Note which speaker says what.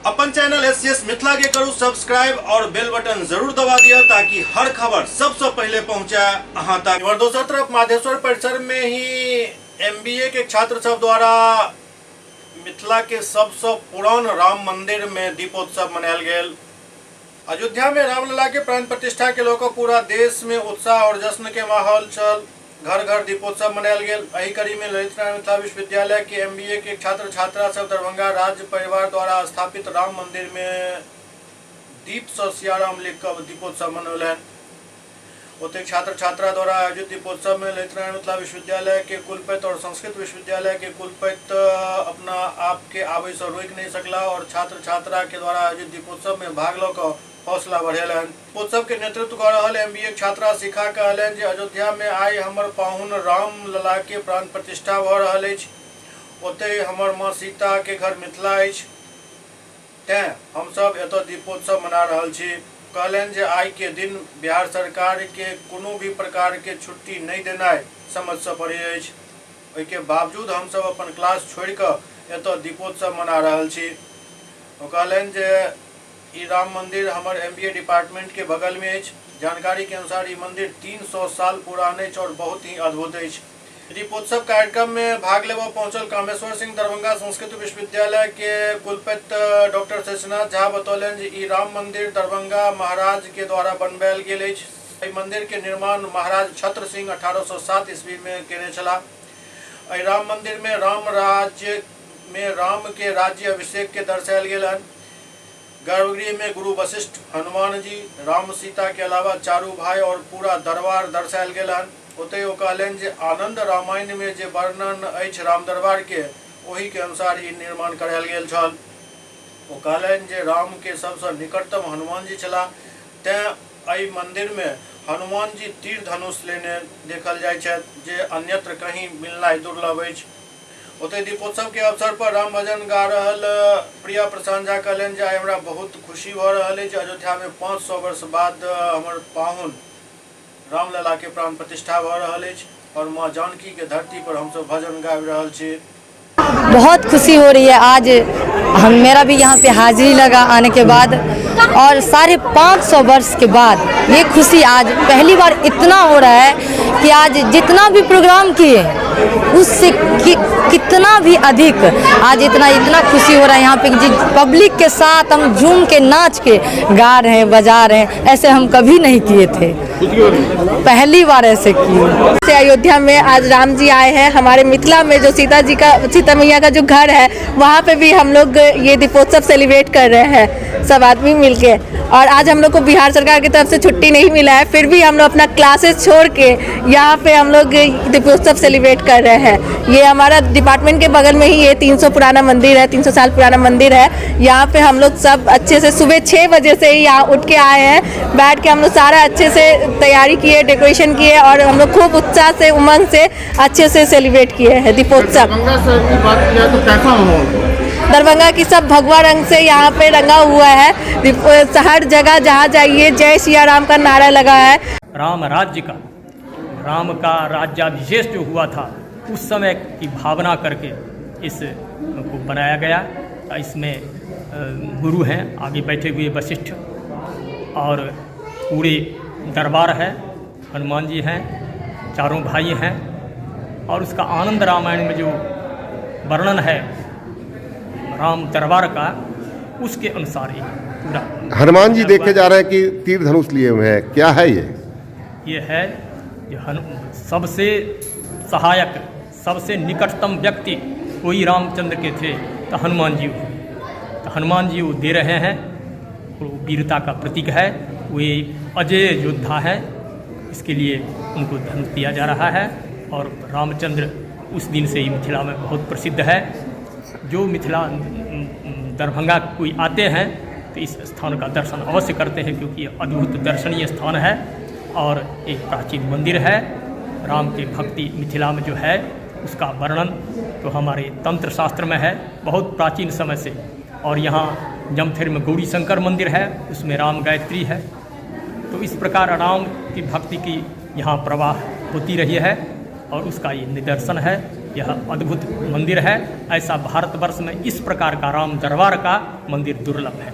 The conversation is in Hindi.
Speaker 1: अपन चैनल एससीएस मिथिला के करू सब्सक्राइब और बेल बटन जरूर दबा दिया ताकि हर खबर सबसे पहले पहुंचा अहां तक। और दूसरा तरफ माधेश्वर परिसर में ही एमबीए के छात्र सब द्वारा मिथिला के सबसे पुरान राम मंदिर में दीपोत्सव मनायल गेल। अयोध्या में रामलला के प्राण प्रतिष्ठा के लोग पूरा देश में उत्साह और जश्न के माहौल चल। घर घर दीपोत्सव मनायल गेल। एही कड़ी में ललित नारायण मिथिला विश्वविद्यालय के एमबीए के छात्र छात्रा सब दरभंगा राज्य परिवार द्वारा स्थापित राम मंदिर में दीप स सियाराम लिख कर दीपोत्सव मनौलन। ओते छात्र छात्रा द्वारा आयोजित दीपोत्सव में ललित नारायण मिथिला विश्वविद्यालय के कुलपति और संस्कृत विश्वविद्यालय के कुलपति अपना आप के आवे से रोक नहीं सकला और छात्र छात्रा के द्वारा आयोजित दीपोत्सव में भाग लेकर हौसला बढ़ेलन। उत्सव के नेतृत्व कर रहा एमबीए छात्रा शिखा कहलन जे अयोध्या में आई हमर पाहुन राम लला के प्राण प्रतिष्ठा भ रहल अछि। ओते हमर माँ सीता के घर मिथिला अछि, तें हम सब एतऽ दीपोत्सव मना रहल छी। कहलन जे आई के दिन बिहार सरकार के कोनो भी प्रकार के छुट्टी नहीं देनाइ समझ से पड़े अछि। ओहि के बावजूद हम सब अपन क्लास छोड़ कऽ एतऽ दीपोत्सव मना रहल छी। ओ कहलन जे ई राम मंदिर हमारे एमबीए डिपार्टमेंट के बगल में अछि। जानकारी के अनुसार ये मंदिर 300 साल पुरान है और बहुत ही अद्भुत है। दीपोत्सव कार्यक्रम में भाग लेवा पहुंचल कामेश्वर सिंह दरभंगा संस्कृत विश्वविद्यालय के कुलपति डॉक्टर शशिनाथ झा बतौलन जे ई राम मंदिर दरभंगा महाराज के द्वारा बनबायल गेल अछि। एहि मंदिर के निर्माण महाराज छत्र सिंह 1807 ईस्वी में केने छला। एहि राम मंदिर में राम के राज्य अभिषेक के दर्शायल गेल हन। गर्भगृह में गुरु वशिष्ठ, हनुमान जी, राम सीता के अलावा चारू भाई और पूरा दरबार दर्शायल गेल हन। ओते ओ कहलन जे आनंद रामायण में जे वर्णन अछि राम दरबार के ओही के अनुसार ई निर्माण करायल गेल छल। ओ कहलन जे राम के सबसे निकटतम हनुमान जी छला, तें एहि मंदिर में हनुमान जी तीर धनुष लेने देखल जाय छथि जे अन्यत्र कहीं मिलनाइ दुर्लभ अछि। ओते दीपोत्सव के अवसर पर राम भजन गा रहल प्रिया प्रशांत झा कहलन जे आई हमरा बहुत खुशी भ रहल है। अयोध्या में 500 वर्ष बाद हमर पाहुन रामलला के प्राण प्रतिष्ठा भ रहल है और माँ जानकी के धरती पर हम सब भजन गाबि रहल छी।
Speaker 2: बहुत खुशी हो रही है आज मेरा भी यहाँ पे हाजिरी लगा आने के बाद और 550 वर्ष के बाद ये खुशी आज पहली बार इतना हो रहा है कि आज जितना भी प्रोग्राम किए उससे कितना भी अधिक आज इतना खुशी हो रहा है। यहाँ पे पब्लिक के साथ हम झूम के नाच के गा रहे हैं बजा रहे हैं, ऐसे हम कभी नहीं किए थे, पहली बार ऐसे किए।
Speaker 3: अयोध्या में आज राम जी आए हैं। हमारे मिथिला में जो सीता मैया का जो घर है वहाँ पे भी हम लोग ये दीपोत्सव सेलिब्रेट कर रहे हैं सब आदमी मिलके। और आज हम लोग को बिहार सरकार की तरफ से छुट्टी नहीं मिला है, फिर भी हम लोग अपना क्लासेस छोड़ के यहाँ पे हम लोग दीपोत्सव सेलिब्रेट कर रहे हैं। ये हमारा डिपार्टमेंट के बगल में ही ये 300 पुराना मंदिर है, 300 साल पुराना मंदिर है। यहाँ पे हम लोग सब अच्छे से सुबह 6 बजे से ही यहाँ उठ के आए हैं। बैठ के हम लोग सारा अच्छे से तैयारी किए, डेकोरेशन किए और हम लोग खूब उत्साह से उमंग से अच्छे से सेलिब्रेट किए हैं दीपोत्सव। दरभंगा की सब भगवा रंग से यहाँ पे रंगा हुआ है। हर जगह जहाँ जाइए जय सिया राम का नारा लगा है।
Speaker 4: राम राज्य का, राम का राज्याभिषेक जो हुआ था उस समय की भावना करके इस को बनाया गया। इसमें गुरु हैं आगे बैठे हुए वशिष्ठ और पूरे दरबार है, हनुमान जी हैं, चारों भाई हैं और उसका आनंद रामायण में जो वर्णन है राम दरबार का उसके अनुसार ही पूरा।
Speaker 5: हनुमान जी देखे जा रहे हैं कि तीर धनुष लिए हुए हैं, क्या है ये
Speaker 4: है जो सबसे सहायक सबसे निकटतम व्यक्ति कोई रामचंद्र के थे तो हनुमान जी वो। तो हनुमान जी वो दे रहे हैं, वो वीरता का प्रतीक है, वो अजय योद्धा है, इसके लिए उनको धनुष दिया जा रहा है। और रामचंद्र उस दिन से ही मिथिला में बहुत प्रसिद्ध है। जो मिथिला दरभंगा कोई आते हैं तो इस स्थान का दर्शन अवश्य करते हैं क्योंकि ये अद्भुत दर्शनीय स्थान है और एक प्राचीन मंदिर है। राम के भक्ति मिथिला में जो है उसका वर्णन तो हमारे तंत्र शास्त्र में है बहुत प्राचीन समय से। और यहाँ जमथेर में गौरी शंकर मंदिर है, उसमें राम गायत्री है। तो इस प्रकार राम की भक्ति की यहाँ प्रवाह होती रही है और उसका ये निदर्शन है यह अद्भुत मंदिर है। ऐसा भारतवर्ष में इस प्रकार का राम दरबार का मंदिर दुर्लभ है।